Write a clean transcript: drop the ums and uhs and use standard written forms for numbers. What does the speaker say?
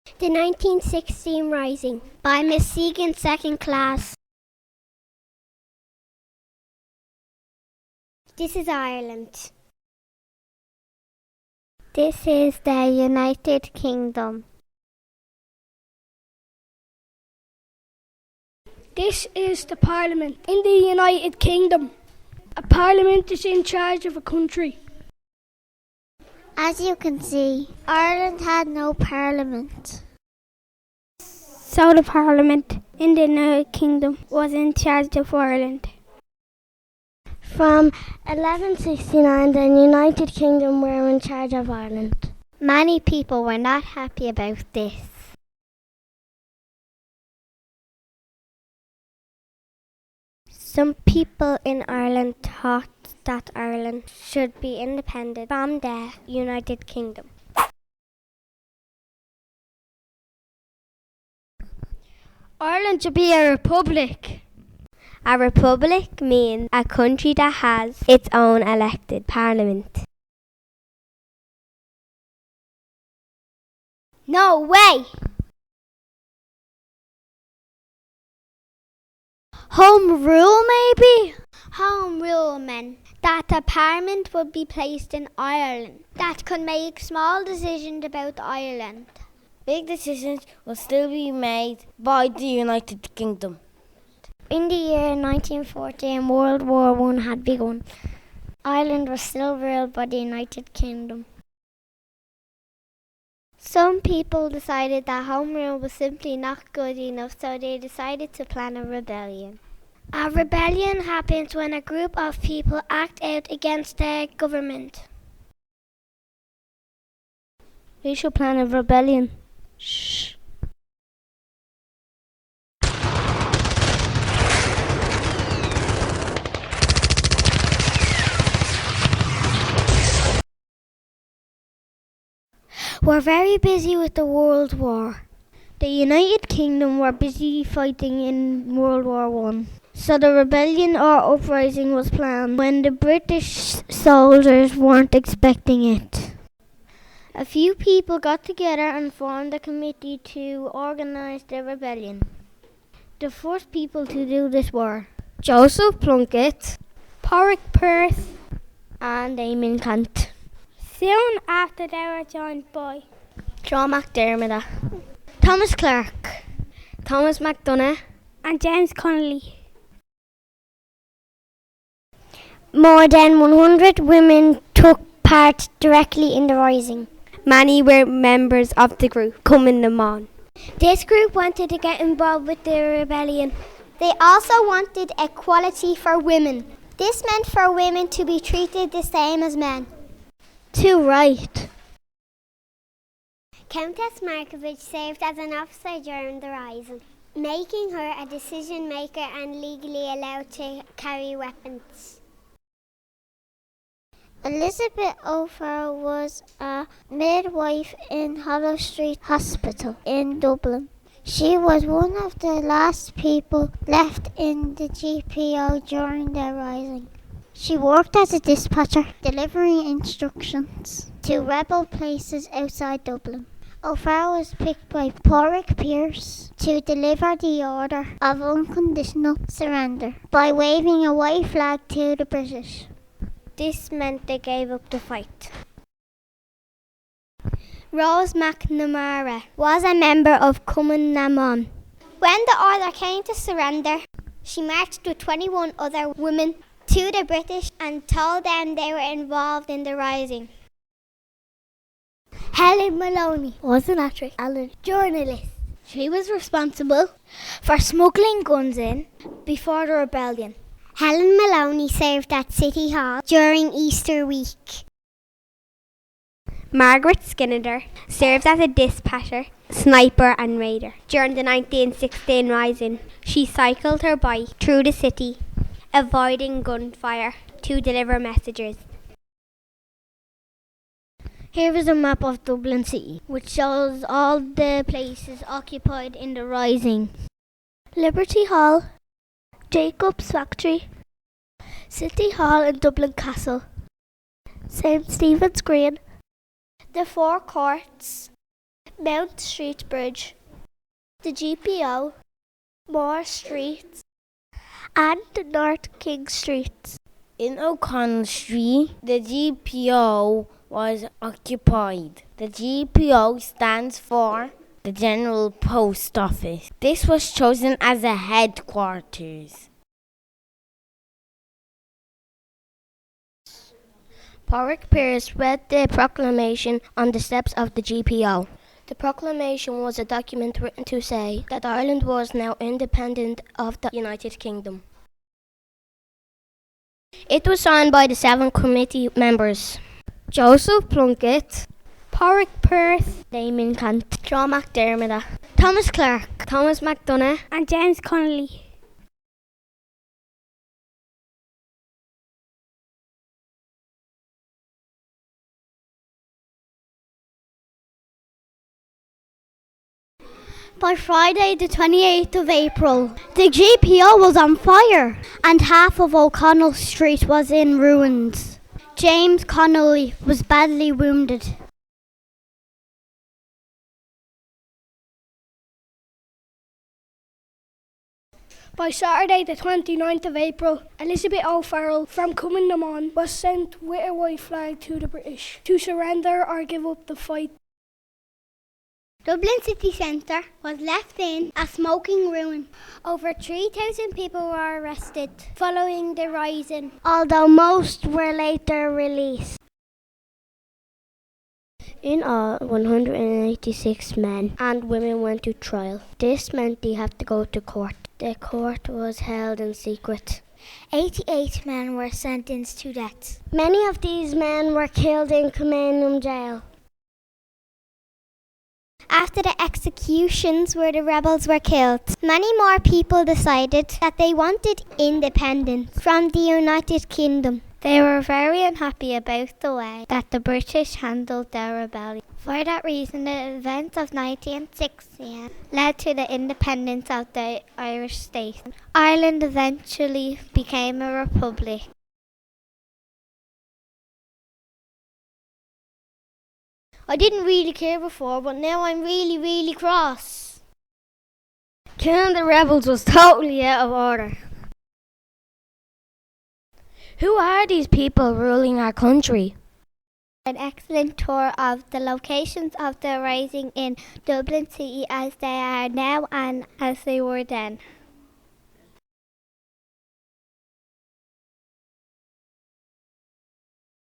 The 1916 Rising by Miss Segan, second class. This is Ireland. This is the United Kingdom. This is the Parliament in the United Kingdom. A Parliament is in charge of a country. As you can see, Ireland had no Parliament. So the Parliament in the United Kingdom was in charge of Ireland. From 1169, the United Kingdom were in charge of Ireland. Many people were not happy about this. Some people in Ireland thought that Ireland should be independent from the United Kingdom. Ireland should be a republic. A republic means a country that has its own elected parliament. No way! Home rule, maybe? Home rule meant that a parliament would be placed in Ireland that could make small decisions about Ireland. Big decisions will still be made by the United Kingdom. In the year 1914, World War I had begun. Ireland was still ruled by the United Kingdom. Some people decided that home rule was simply not good enough, so they decided to plan a rebellion. A rebellion happens when a group of people act out against the government. We should plan a rebellion. Shh. We're very busy with the World War. The United Kingdom were busy fighting in World War I. So the rebellion or uprising was planned when the British soldiers weren't expecting it. A few people got together and formed a committee to organise the rebellion. The first people to do this were Joseph Plunkett, Porrick Perth, and Eamon Kant. Soon after they were joined by John McDermott, Thomas Clark, Thomas MacDonagh, and James Connolly. More than 100 women took part directly in the rising. Many were members of the group Coming them on. This group wanted to get involved with the rebellion. They also wanted equality for women. This meant for women to be treated the same as men. To right. Countess Markievicz served as an officer during the rising, making her a decision maker and legally allowed to carry weapons. Elizabeth O'Farrell was a midwife in Hollow Street Hospital in Dublin. She was one of the last people left in the GPO during the rising. She worked as a dispatcher, delivering instructions to rebel places outside Dublin. O'Farrell was picked by Porrick Pierce to deliver the order of unconditional surrender by waving a white flag to the British. This meant they gave up the fight. Rose McNamara was a member of Coming them on. When the order came to surrender, she marched with 21 other women to the British and told them they were involved in the rising. Helen Maloney was an actress and a journalist. She was responsible for smuggling guns in before the rebellion. Helen Maloney served at City Hall during Easter week. Margaret Skinner served as a dispatcher, sniper and raider. During the 1916 rising, she cycled her bike through the city, avoiding gunfire to deliver messages. Here is a map of Dublin City, which shows all the places occupied in the rising. Liberty Hall, Jacob's Factory, City Hall and Dublin Castle, St Stephen's Green, The Four Courts, Mount Street Bridge, the GPO, Moore Street, and North King Street. In O'Connell Street, the GPO was occupied. The GPO stands for the General Post Office. This was chosen as a headquarters. Porrick Pierce read the proclamation on the steps of the GPO. The proclamation was a document written to say that Ireland was now independent of the United Kingdom. It was signed by the 7 committee members: Joseph Plunkett, Porrick Pierce, Damien Cant, John McDermott, Thomas Clark, Thomas MacDonagh, and James Connolly. By Friday the 28th of April, the GPO was on fire and half of O'Connell Street was in ruins. James Connolly was badly wounded. By Saturday the 29th of April, Elizabeth O'Farrell from Cumann was sent with a white flag to the British to surrender or give up the fight. Dublin city centre was left in a smoking ruin. Over 3,000 people were arrested following the rising, although most were later released. In all, 186 men and women went to trial. This meant they had to go to court. The court was held in secret. 88 men were sentenced to death. Many of these men were killed in Cumann jail. After the executions where the rebels were killed, many more people decided that they wanted independence from the United Kingdom. They were very unhappy about the way that the British handled their rebellion. For that reason, the events of 1916 led to the independence of the Irish state. Ireland eventually became a republic. I didn't really care before, but now I'm really cross. Killing the rebels was totally out of order. Who are these people ruling our country? An excellent tour of the locations of the rising in Dublin City as they are now and as they were then.